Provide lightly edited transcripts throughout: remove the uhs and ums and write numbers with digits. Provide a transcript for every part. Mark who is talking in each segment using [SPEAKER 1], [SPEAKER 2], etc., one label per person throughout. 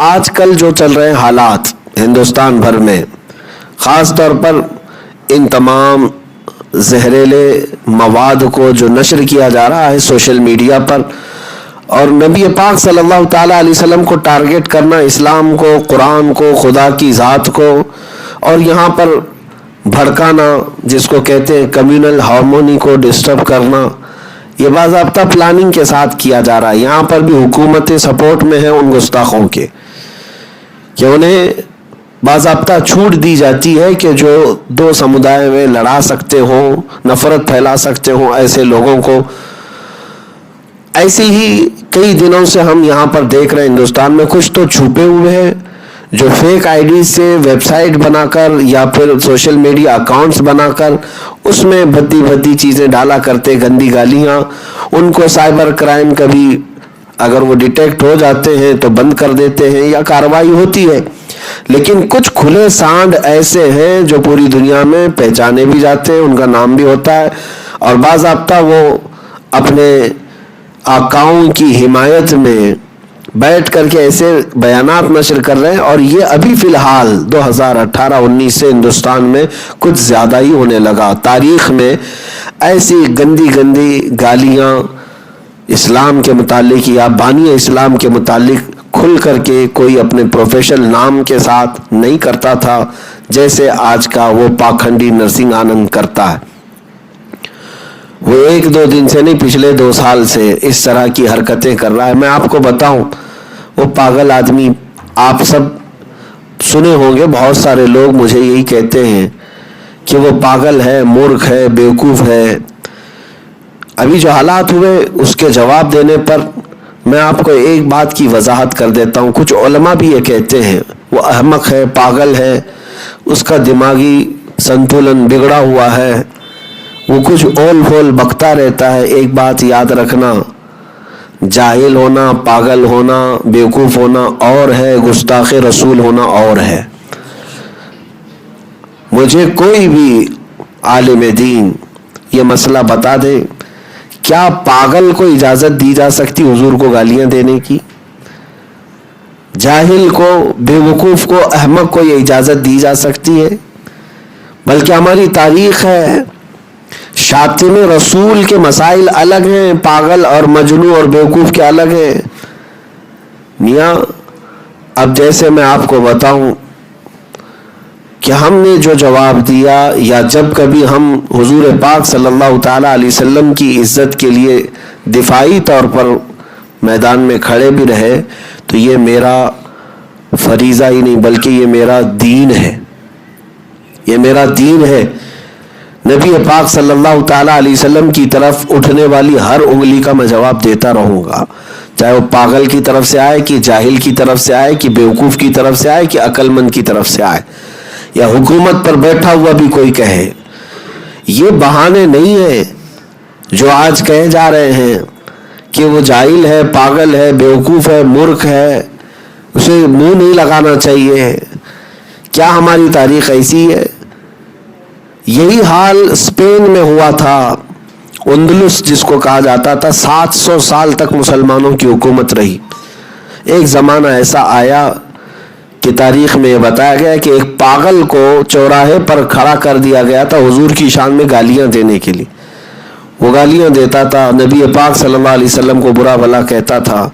[SPEAKER 1] آج کل جو چل رہے حالات ہندوستان بھر میں، خاص طور پر ان تمام زہریلے مواد کو جو نشر کیا جا رہا ہے سوشل میڈیا پر، اور نبی پاک صلی اللہ تعالیٰ علیہ وسلم کو ٹارگٹ کرنا، اسلام کو، قرآن کو، خدا کی ذات کو، اور یہاں پر بھڑکانا جس کو کہتے ہیں کمیونل ہارمونی کو ڈسٹرب کرنا، یہ باضابطہ پلاننگ کے ساتھ کیا جا رہا ہے۔ یہاں پر بھی حکومتیں سپورٹ میں ہیں ان گستاخوں کے، کہ انہیں باضابطہ چھوٹ دی جاتی ہے کہ جو دو سمودائے میں لڑا سکتے ہوں، نفرت پھیلا سکتے ہوں، ایسے لوگوں کو۔ ایسے ہی کئی دنوں سے ہم یہاں پر دیکھ رہے ہیں ہندوستان میں کچھ تو چھپے ہوئے ہیں جو فیک آئی ڈی سے ویب سائٹ بنا کر یا پھر سوشل میڈیا اکاؤنٹس بنا کر اس میں بھدی بھدی چیزیں ڈالا کرتے، گندی گالیاں۔ ان کو سائبر کرائم کبھی اگر وہ ڈیٹیکٹ ہو جاتے ہیں تو بند کر دیتے ہیں یا کارروائی ہوتی ہے، لیکن کچھ کھلے سانڈ ایسے ہیں جو پوری دنیا میں پہچانے بھی جاتے ہیں، ان کا نام بھی ہوتا ہے، اور باضابطہ وہ اپنے آقاؤں کی حمایت میں بیٹھ کر کے ایسے بیانات نشر کر رہے ہیں۔ اور یہ ابھی فی الحال 2018-19 سے ہندوستان میں کچھ زیادہ ہی ہونے لگا۔ تاریخ میں ایسی گندی گندی گالیاں اسلام کے متعلق یا بانی اسلام کے متعلق کھل کر کے کوئی اپنے پروفیشنل نام کے ساتھ نہیں کرتا تھا، جیسے آج کا وہ پاکھنڈی نرسنگ آنند کرتا ہے۔ وہ 1-2 دن سے نہیں، پچھلے 2 سال سے اس طرح کی حرکتیں کر رہا ہے۔ میں آپ کو بتاؤں، وہ پاگل آدمی، آپ سب سنے ہوں گے، بہت سارے لوگ مجھے یہی کہتے ہیں کہ وہ پاگل ہے، مورخ ہے، بیوقوف ہے۔ ابھی جو حالات ہوئے اس کے جواب دینے پر میں آپ کو ایک بات کی وضاحت کر دیتا ہوں۔ کچھ علماء بھی یہ کہتے ہیں وہ احمق ہے، پاگل ہے، اس کا دماغی سنتولن بگڑا ہوا ہے، وہ کچھ اول پھول بکتا رہتا ہے۔ ایک بات یاد رکھنا، جاہل ہونا، پاگل ہونا، بیوقوف ہونا اور ہے، گستاخ رسول ہونا اور ہے۔ مجھے کوئی بھی عالم دین یہ مسئلہ بتا دے، کیا پاگل کو اجازت دی جا سکتی حضور کو گالیاں دینے کی؟ جاہل کو، بیوقوف کو، احمق کو یہ اجازت دی جا سکتی ہے؟ بلکہ ہماری تاریخ ہے، شاتم رسول کے مسائل الگ ہیں، پاگل اور مجنون اور بیوقوف کے الگ ہیں۔ میاں اب جیسے میں آپ کو بتاؤں کہ ہم نے جو جواب دیا، یا جب کبھی ہم حضور پاک صلی اللہ تعالیٰ علیہ وسلم کی عزت کے لیے دفاعی طور پر میدان میں کھڑے بھی رہے، تو یہ میرا فریضہ ہی نہیں بلکہ یہ میرا دین ہے، یہ میرا دین ہے۔ نبی پاک صلی اللہ تعالیٰ علیہ وسلم کی طرف اٹھنے والی ہر انگلی کا میں جواب دیتا رہوں گا، چاہے وہ پاگل کی طرف سے آئے، کہ جاہل کی طرف سے آئے، کہ بیوقوف کی طرف سے آئے، کہ عقل مند کی طرف سے آئے، یا حکومت پر بیٹھا ہوا بھی کوئی کہے۔ یہ بہانے نہیں ہیں جو آج کہے جا رہے ہیں کہ وہ جاہل ہے، پاگل ہے، بیوقوف ہے، مورخ ہے، اسے منہ نہیں لگانا چاہیے۔ کیا ہماری تاریخ ایسی ہے؟ یہی حال اسپین میں ہوا تھا، اندلس جس کو کہا جاتا تھا، 700 سال تک مسلمانوں کی حکومت رہی۔ ایک زمانہ ایسا آیا کہ تاریخ میں یہ بتایا گیا کہ ایک پاگل کو چوراہے پر کھڑا کر دیا گیا تھا حضور کی شان میں گالیاں دینے کے لیے۔ وہ گالیاں دیتا تھا، نبی پاک صلی اللہ علیہ وسلم کو برا بھلا کہتا تھا۔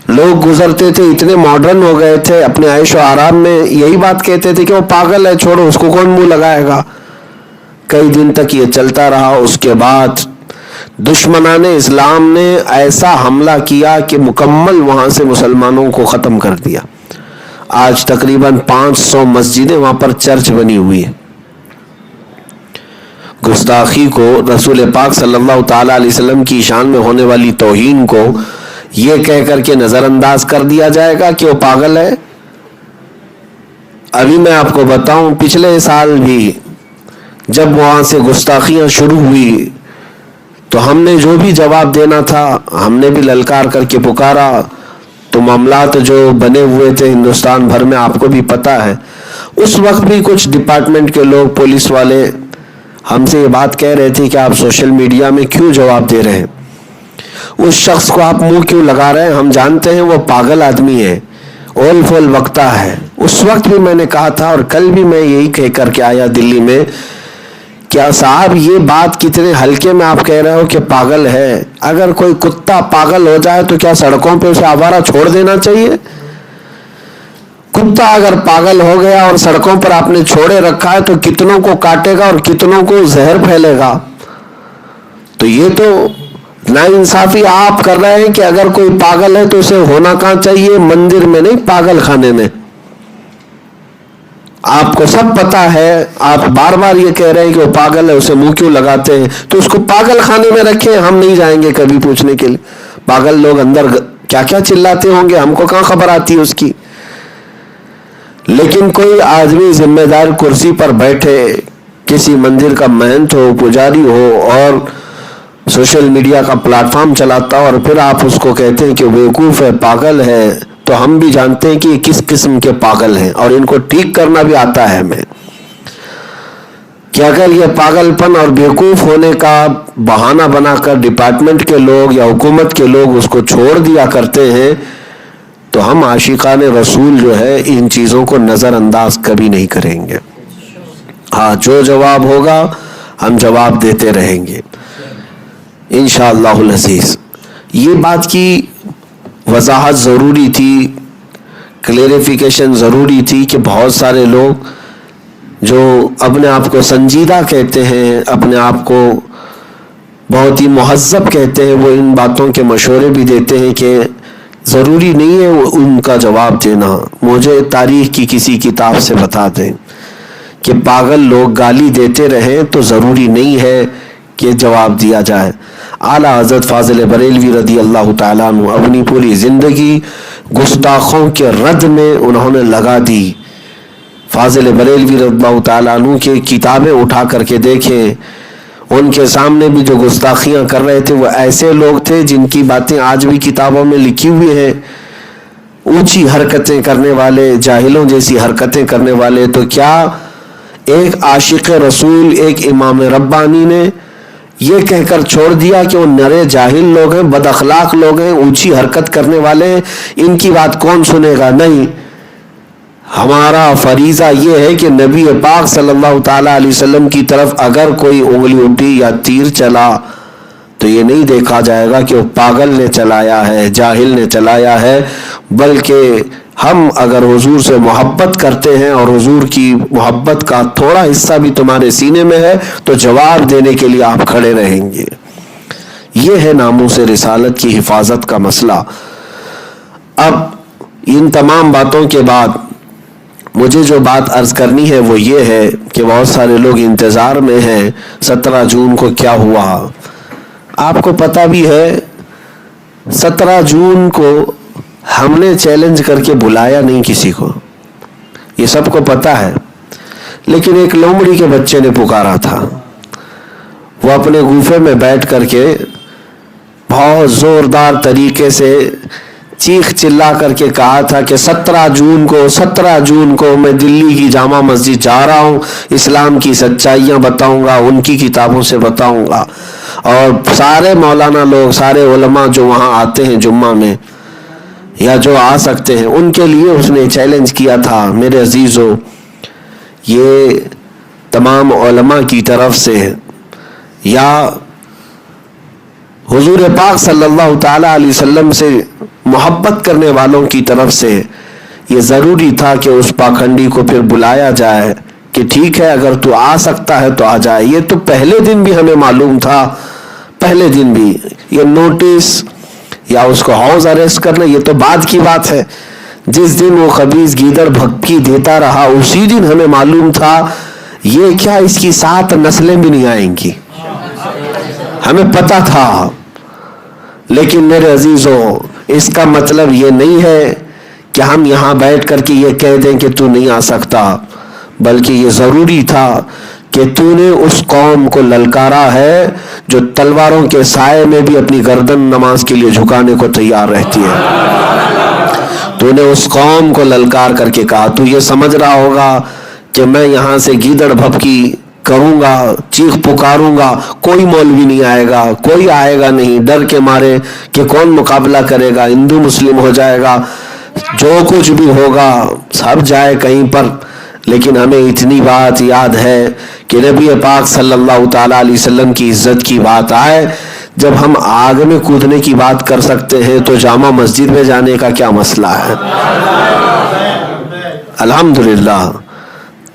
[SPEAKER 1] لوگ گزرتے تھے، اتنے ماڈرن ہو گئے تھے، اپنے عیش و آرام میں یہی بات کہتے تھے کہ وہ پاگل ہے، چھوڑو اس کو، کون منہ لگائے گا۔ کئی دن تک یہ چلتا رہا۔ اس کے بعد دشمنان اسلام نے ایسا حملہ کیا کہ مکمل وہاں سے مسلمانوں کو ختم کر دیا۔ آج تقریباً 500 مسجدیں وہاں پر چرچ بنی ہوئی ہیں۔ گستاخی کو، رسول پاک صلی اللہ تعالیٰ علیہ وسلم کی شان میں ہونے والی توہین کو یہ کہہ کر کے نظر انداز کر دیا جائے گا کہ وہ پاگل ہے۔ ابھی میں آپ کو بتاؤں، پچھلے سال بھی جب وہاں سے گستاخیاں شروع ہوئی تو ہم نے جو بھی جواب دینا تھا ہم نے بھی للکار کر کے پکارا۔ تو معاملات جو بنے ہوئے تھے ہندوستان بھر میں آپ کو بھی پتا ہے، اس وقت بھی کچھ ڈپارٹمنٹ کے لوگ، پولیس والے ہم سے یہ بات کہہ رہے تھے کہ آپ سوشل میڈیا میں کیوں جواب دے رہے ہیں، اس شخص کو آپ منہ کیوں لگا رہے ہیں، ہم جانتے ہیں وہ پاگل آدمی ہے، اول فول وقتہ ہے. اس وقت بھی میں نے کہا تھا اور کل بھی میں یہی کہہ کر کے آیا دلی میں، کیا صاحب یہ بات کتنے ہلکے میں آپ کہہ رہے ہو کہ پاگل ہے. اگر کوئی کتا پاگل ہو جائے تو کیا سڑکوں پہ اسے آوارہ چھوڑ دینا چاہیے؟ کتا اگر پاگل ہو گیا اور سڑکوں پر آپ نے چھوڑے رکھا ہے تو کتنوں کو کاٹے گا اور کتنوں کو زہر پھیلے گا. تو یہ تو ناانصافی آپ کر رہے ہیں کہ اگر کوئی پاگل ہے تو اسے ہونا کہاں چاہیے؟ مندر میں نہیں، پاگل خانے میں. آپ کو سب پتا ہے، آپ بار بار یہ کہہ رہے ہیں کہ وہ پاگل ہے، اسے منہ کیوں لگاتے ہیں؟ تو اس کو پاگل خانے میں رکھیں، ہم نہیں جائیں گے کبھی پوچھنے کے لیے. پاگل لوگ اندر کیا کیا چلاتے ہوں گے، ہم کو کہاں خبر آتی ہے اس کی. لیکن کوئی آدمی ذمہ دار کرسی پر بیٹھے، کسی مندر کا مہنت ہو، پجاری ہو، اور سوشل میڈیا کا پلیٹ فارم چلاتا ہو، اور پھر آپ اس کو کہتے ہیں کہ بیوقوف ہے، پاگل ہے. تو ہم بھی جانتے ہیں کہ یہ کس قسم کے پاگل ہیں اور ان کو ٹھیک کرنا بھی آتا ہے ہمیں. کہ اگر یہ پاگل پن اور بیوقوف ہونے کا بہانہ بنا کر ڈپارٹمنٹ کے لوگ یا حکومت کے لوگ اس کو چھوڑ دیا کرتے ہیں تو ہم عاشقان رسول جو ہے ان چیزوں کو نظر انداز کبھی نہیں کریں گے. ہاں، جو جواب ہوگا ہم جواب دیتے رہیں گے انشاءاللہ العزیز. یہ بات کی وضاحت ضروری تھی، کلیریفیکیشن ضروری تھی کہ بہت سارے لوگ جو اپنے آپ کو سنجیدہ کہتے ہیں، اپنے آپ کو بہت ہی مہذب کہتے ہیں، وہ ان باتوں کے مشورے بھی دیتے ہیں کہ ضروری نہیں ہے ان کا جواب دینا. مجھے تاریخ کی کسی کتاب سے بتا دیں کہ پاگل لوگ گالی دیتے رہیں تو ضروری نہیں ہے کہ جواب دیا جائے. اعلیٰ حضرت فاضل بریلوی رضی اللہ تعالیٰ عنہ اپنی پوری زندگی گستاخوں کے رد میں انہوں نے لگا دی. فاضل بریلوی رضی اللہ تعالیٰ عنہ کی کتابیں اٹھا کر کے دیکھیں، ان کے سامنے بھی جو گستاخیاں کر رہے تھے وہ ایسے لوگ تھے جن کی باتیں آج بھی کتابوں میں لکھی ہوئی ہیں. اونچی حرکتیں کرنے والے، جاہلوں جیسی حرکتیں کرنے والے. تو کیا ایک عاشق رسول، ایک امام ربانی نے یہ کہہ کر چھوڑ دیا کہ وہ نرے جاہل لوگ ہیں، بد اخلاق لوگ ہیں، اونچی حرکت کرنے والے ہیں، ان کی بات کون سنے گا؟ نہیں. ہمارا فریضہ یہ ہے کہ نبی پاک صلی اللہ تعالیٰ علیہ وسلم کی طرف اگر کوئی انگلی اٹھی یا تیر چلا تو یہ نہیں دیکھا جائے گا کہ وہ پاگل نے چلایا ہے، جاہل نے چلایا ہے، بلکہ ہم اگر حضور سے محبت کرتے ہیں اور حضور کی محبت کا تھوڑا حصہ بھی تمہارے سینے میں ہے تو جواب دینے کے لیے آپ کھڑے رہیں گے. یہ ہے ناموس رسالت کی حفاظت کا مسئلہ. اب ان تمام باتوں کے بعد مجھے جو بات عرض کرنی ہے وہ یہ ہے کہ بہت سارے لوگ انتظار میں ہیں 17 جون کو کیا ہوا. آپ کو پتہ بھی ہے 17 جون کو ہم نے چیلنج کر کے بلایا نہیں کسی کو، یہ سب کو پتہ ہے. لیکن ایک لومڑی کے بچے نے پکارا تھا، وہ اپنے گوفے میں بیٹھ کر کے بہت زوردار طریقے سے چیخ چلا کر کے کہا تھا کہ 17 جون کو میں دلی کی جامع مسجد جا رہا ہوں، اسلام کی سچائیاں بتاؤں گا، ان کی کتابوں سے بتاؤں گا. اور سارے مولانا لوگ، سارے علماء جو وہاں آتے ہیں جمعہ میں یا جو آ سکتے ہیں، ان کے لیے اس نے چیلنج کیا تھا. میرے عزیزو، یہ تمام علماء کی طرف سے یا حضور پاک صلی اللہ تعالیٰ علیہ وسلم سے محبت کرنے والوں کی طرف سے یہ ضروری تھا کہ اس پاکھنڈی کو پھر بلایا جائے کہ ٹھیک ہے اگر تو آ سکتا ہے تو آ جائے. یہ تو پہلے دن بھی ہمیں معلوم تھا، پہلے دن بھی. یہ نوٹس یا اس کو ہاؤس اریسٹ کرنا یہ تو بعد کی بات ہے. جس دن وہ خبیث گیدڑ بھپکی دیتا رہا اسی دن ہمیں معلوم تھا یہ کیا اس کی 7 نسلیں بھی نہیں آئیں گی، ہمیں پتا تھا. لیکن میرے عزیزوں، اس کا مطلب یہ نہیں ہے کہ ہم یہاں بیٹھ کر کے یہ کہہ دیں کہ تو نہیں آ سکتا، بلکہ یہ ضروری تھا کہ تو نے اس قوم کو للکارا ہے جو تلواروں کے سائے میں بھی اپنی گردن نماز کے لیے جھکانے کو تیار رہتی ہے. تو نے اس قوم کو للکار کر کے کہا. تو یہ سمجھ رہا ہوگا کہ میں یہاں سے گیدڑ بھپکی کروں گا، چیخ پکاروں گا، کوئی مولوی نہیں آئے گا، کوئی آئے گا نہیں، ڈر کے مارے کہ کون مقابلہ کرے گا، ہندو مسلم ہو جائے گا. جو کچھ بھی ہوگا سب جائے کہیں پر، لیکن ہمیں اتنی بات یاد ہے کہ نبی پاک صلی اللہ تعالیٰ علیہ وسلم کی عزت کی بات آئے، جب ہم آگ میں کودنے کی بات کر سکتے ہیں تو جامع مسجد میں جانے کا کیا مسئلہ ہے؟ الحمدللہ۔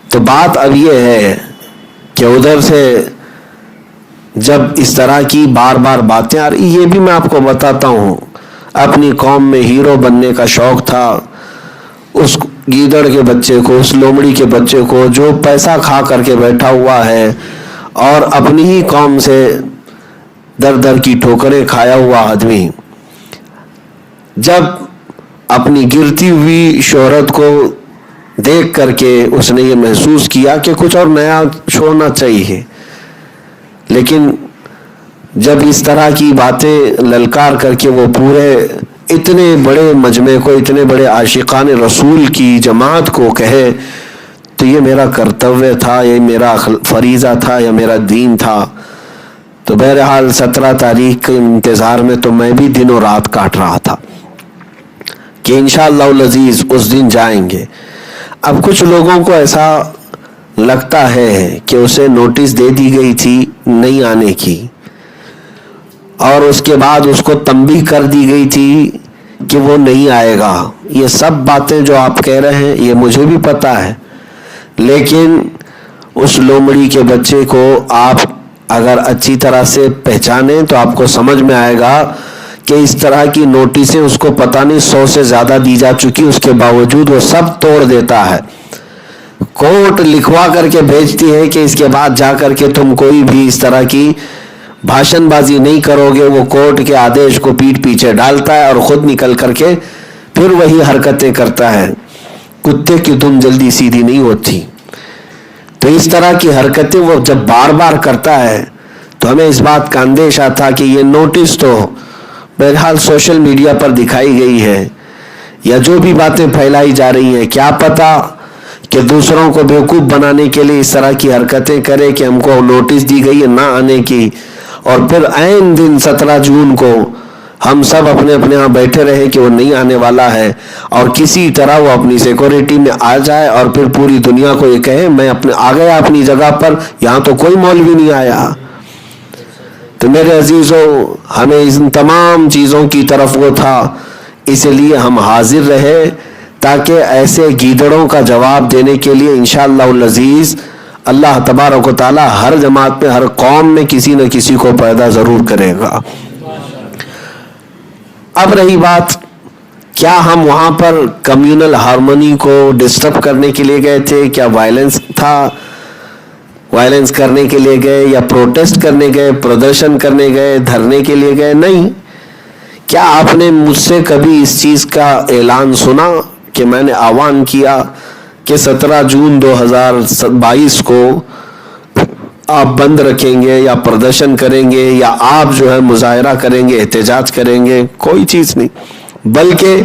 [SPEAKER 1] تو بات اب یہ ہے کہ ادھر سے جب اس طرح کی بار بار باتیں آ رہی، یہ بھی میں آپ کو بتاتا ہوں، اپنی قوم میں ہیرو بننے کا شوق تھا، اس گیدڑ کے بچے کو، اس لومڑی کے بچے کو جو پیسہ کھا کر کے بیٹھا ہوا ہے اور اپنی ہی قوم سے در در کی ٹھوکریں کھایا ہوا آدمی، جب اپنی گرتی ہوئی شہرت کو دیکھ کر کے اس نے یہ محسوس کیا کہ کچھ اور نیا چھوڑنا چاہیے، لیکن جب اس طرح کی باتیں للکار کر کے وہ پورے اتنے بڑے مجمع کو، اتنے بڑے عاشقان رسول کی جماعت کو کہے، تو یہ میرا کرتویہ تھا، یہ میرا فریضہ تھا، یا میرا دین تھا۔ تو بہرحال 17 تاریخ کے انتظار میں تو میں بھی دن و رات کاٹ رہا تھا کہ انشاءاللہ العزیز اس دن جائیں گے۔ اب کچھ لوگوں کو ایسا لگتا ہے کہ اسے نوٹس دے دی گئی تھی نہیں آنے کی، اور اس کے بعد اس کو تنبیہ کر دی گئی تھی کہ وہ نہیں آئے گا۔ یہ سب باتیں جو آپ کہہ رہے ہیں یہ مجھے بھی پتا ہے، لیکن اس لومڑی کے بچے کو آپ اگر اچھی طرح سے پہچانیں تو آپ کو سمجھ میں آئے گا کہ اس طرح کی نوٹسیں اس کو پتہ نہیں 100 سے زیادہ دی جا چکی، اس کے باوجود وہ سب توڑ دیتا ہے، کوٹ لکھوا کر کے بھیجتی ہے کہ اس کے بعد جا کر کے تم کوئی بھی اس طرح کی بھاشن بازی نہیں کرو گے۔ وہ کورٹ کے آدیش کو پیٹ پیچھے ڈالتا ہے اور خود نکل کر کے پھر وہی حرکتیں کرتا ہے۔ کتے کی دم جلدی سیدھی نہیں ہوتی، تو اس طرح کی حرکتیں وہ جب بار بار کرتا ہے تو ہمیں اس بات کا اندیشہ تھا کہ یہ نوٹس تو بہرحال سوشل میڈیا پر دکھائی گئی ہے، یا جو بھی باتیں پھیلائی جا رہی ہیں، کیا پتا کہ دوسروں کو بیوقوف بنانے کے لیے اس طرح کی حرکتیں کرے کہ ہم کو نوٹس دی گئی ہے نہ آنے کی، اور پھر عین دن 17 جون کو ہم سب اپنے اپنے ہاں بیٹھے رہے کہ وہ نہیں آنے والا ہے، اور کسی طرح وہ اپنی سیکورٹی میں آ جائے اور پھر پوری دنیا کو یہ کہے میں آ گیا اپنی جگہ پر، یہاں تو کوئی مولوی نہیں آیا۔ تو میرے عزیزوں، ہمیں ان تمام چیزوں کی طرف وہ تھا، اس لیے ہم حاضر رہے تاکہ ایسے گیدڑوں کا جواب دینے کے لیے انشاءاللہ العزیز اللہ تبارک و تعالی ہر جماعت میں، ہر قوم میں کسی نہ کسی کو پیدا ضرور کرے گا۔ اب رہی بات، کیا ہم وہاں پر کمیونل ہارمونی کو ڈسٹرب کرنے کے لیے گئے تھے؟ کیا وائلنس تھا؟ وائلنس کرنے کے لیے گئے یا پروٹیسٹ کرنے گئے، پردرشن کرنے گئے، دھرنے کے لیے گئے؟ نہیں۔ کیا آپ نے مجھ سے کبھی اس چیز کا اعلان سنا کہ میں نے آہوان کیا کہ 17 جون 2022 کو آپ بند رکھیں گے یا پردرشن کریں گے یا آپ جو ہے مظاہرہ کریں گے، احتجاج کریں گے؟ کوئی چیز نہیں، بلکہ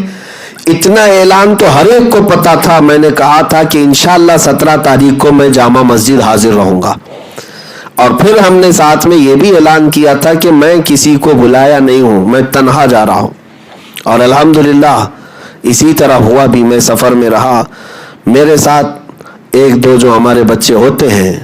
[SPEAKER 1] اتنا اعلان تو ہر ایک کو پتا تھا۔ میں نے کہا تھا کہ انشاءاللہ 17 تاریخ کو میں جامع مسجد حاضر رہوں گا، اور پھر ہم نے ساتھ میں یہ بھی اعلان کیا تھا کہ میں کسی کو بلایا نہیں ہوں، میں تنہا جا رہا ہوں، اور الحمدللہ اسی طرح ہوا بھی۔ میں سفر میں رہا، میرے ساتھ ایک دو جو ہمارے بچے ہوتے ہیں